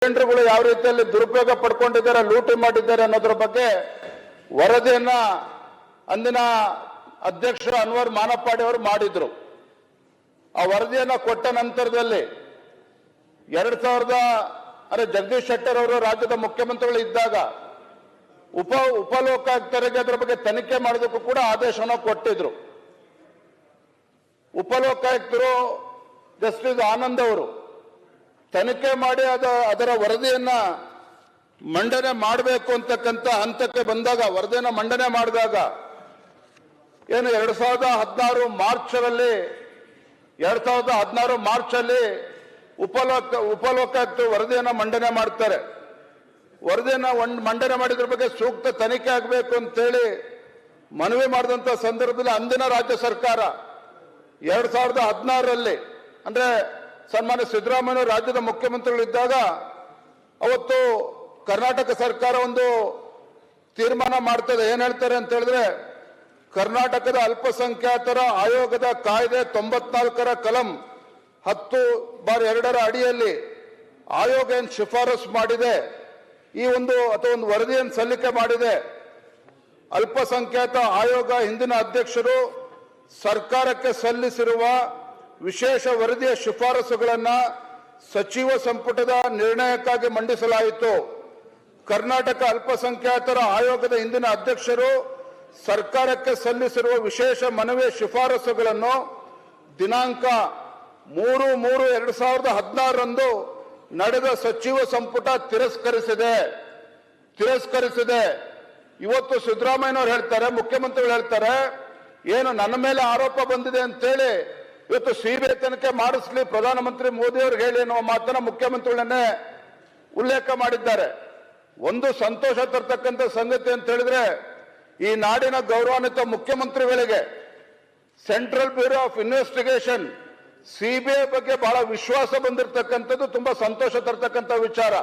ಟೆಂಡರ್ಗಳು ಯಾವ ರೀತಿಯಲ್ಲಿ ದುರುಪಯೋಗ ಪಡ್ಕೊಂಡಿದ್ದಾರೆ, ಲೂಟಿ ಮಾಡಿದ್ದಾರೆ ಅನ್ನೋದ್ರ ಬಗ್ಗೆ ವರದಿಯನ್ನ ಅಂದಿನ ಅಧ್ಯಕ್ಷ ಅನ್ವರ್ ಮಾನಪ್ಪಾಡಿ ಅವರು ಮಾಡಿದ್ರು. ಆ ವರದಿಯನ್ನ ಕೊಟ್ಟ ನಂತರದಲ್ಲಿ 2000 ಜಗದೀಶ್ ಶೆಟ್ಟರ್ ಅವರು ರಾಜ್ಯದ ಮುಖ್ಯಮಂತ್ರಿಗಳು ಇದ್ದಾಗ ಉಪಲೋಕಾಯುಕ್ತರಿಗೆ ಅದರ ಬಗ್ಗೆ ತನಿಖೆ ಮಾಡೋದಕ್ಕೂ ಕೂಡ ಆದೇಶವನ್ನು ಕೊಟ್ಟಿದ್ರು. ಉಪಲೋಕಾಯುಕ್ತರು ಜಸ್ಟಿಸ್ ಆನಂದ್ ಅವರು ತನಿಖೆ ಮಾಡಿ ಅದರ ವರದಿಯನ್ನ ಮಂಡನೆ ಮಾಡಬೇಕು ಅಂತಕ್ಕಂಥ ಹಂತಕ್ಕೆ ಬಂದಾಗ, ವರದಿಯನ್ನ ಮಂಡನೆ ಮಾಡಿದಾಗ ಏನು 2016 ಮಾರ್ಚಲ್ಲಿ ಉಪಲೋಕಾಯುಕ್ತರು ವರದಿಯನ್ನ ಮಂಡನೆ ಮಾಡ್ತಾರೆ. ವರದಿಯನ್ನ ಮಂಡನೆ ಮಾಡಿದ್ರ ಬಗ್ಗೆ ಸೂಕ್ತ ತನಿಖೆ ಆಗಬೇಕು ಅಂತೇಳಿ ಮನವಿ ಮಾಡಿದಂತ ಸಂದರ್ಭದಲ್ಲಿ ಅಂದಿನ ರಾಜ್ಯ ಸರ್ಕಾರ 2016ರಲ್ಲಿ ಅಂದ್ರೆ ಸನ್ಮಾನ್ಯ ಸಿದ್ದರಾಮಯ್ಯ ರಾಜ್ಯದ ಮುಖ್ಯಮಂತ್ರಿಗಳಿದ್ದಾಗ ಅವತ್ತು ಕರ್ನಾಟಕ ಸರ್ಕಾರ ಒಂದು ತೀರ್ಮಾನ ಮಾಡ್ತದೆ. ಏನ್ ಹೇಳ್ತಾರೆ ಅಂತ ಹೇಳಿದ್ರೆ, ಕರ್ನಾಟಕದ ಅಲ್ಪಸಂಖ್ಯಾತರ ಆಯೋಗದ ಕಾಯ್ದೆ 94ರ ಕಲಂ 10/2 ಅಡಿಯಲ್ಲಿ ಆಯೋಗ ಏನು ಶಿಫಾರಸು ಮಾಡಿದೆ, ಈ ಒಂದು ವರದಿಯನ್ನು ಸಲ್ಲಿಕೆ ಮಾಡಿದೆ. ಅಲ್ಪಸಂಖ್ಯಾತ ಆಯೋಗ ಹಿಂದಿನ ಅಧ್ಯಕ್ಷರು ಸರ್ಕಾರಕ್ಕೆ ಸಲ್ಲಿಸಿರುವ ವಿಶೇಷ ವರದಿಯ ಶಿಫಾರಸುಗಳನ್ನು ಸಚಿವ ಸಂಪುಟದ ನಿರ್ಣಯಕ್ಕಾಗಿ ಮಂಡಿಸಲಾಯಿತು. ಕರ್ನಾಟಕ ಅಲ್ಪಸಂಖ್ಯಾತರ ಆಯೋಗದ ಹಿಂದಿನ ಅಧ್ಯಕ್ಷರು ಸರ್ಕಾರಕ್ಕೆ ಸಲ್ಲಿಸಿರುವ ವಿಶೇಷ ಮನವಿಯ ಶಿಫಾರಸುಗಳನ್ನು ದಿನಾಂಕ 3/3/2016ರಂದು ನಡೆದ ಸಚಿವ ಸಂಪುಟ ತಿರಸ್ಕರಿಸಿದೆ. ಇವತ್ತು ಸಿದ್ದರಾಮಯ್ಯನವರು ಹೇಳ್ತಾರೆ, ಮುಖ್ಯಮಂತ್ರಿಗಳು ಹೇಳ್ತಾರೆ, ಏನು ನನ್ನ ಮೇಲೆ ಆರೋಪ ಬಂದಿದೆ ಅಂತೇಳಿ ಇವತ್ತು ಸಿಬಿಐ ತನಿಖೆ ಮಾಡಿಸ್ಲಿ ಪ್ರಧಾನಮಂತ್ರಿ ಮೋದಿ ಅವ್ರಿಗೆ ಹೇಳಿ ಎನ್ನುವ ಮಾತನ್ನ ಮುಖ್ಯಮಂತ್ರಿಗಳನ್ನೇ ಉಲ್ಲೇಖ ಮಾಡಿದ್ದಾರೆ. ಒಂದು ಸಂತೋಷ ತರ್ತಕ್ಕಂಥ ಸಂಗತಿ ಅಂತ ಹೇಳಿದ್ರೆ, ಈ ನಾಡಿನ ಗೌರವಾನ್ವಿತ ಮುಖ್ಯಮಂತ್ರಿಗಳಿಗೆ central bureau of investigation CBI ಬಗ್ಗೆ ಬಹಳ ವಿಶ್ವಾಸ ಬಂದಿರತಕ್ಕಂಥದ್ದು ತುಂಬಾ ಸಂತೋಷ ತರ್ತಕ್ಕಂಥ ವಿಚಾರ.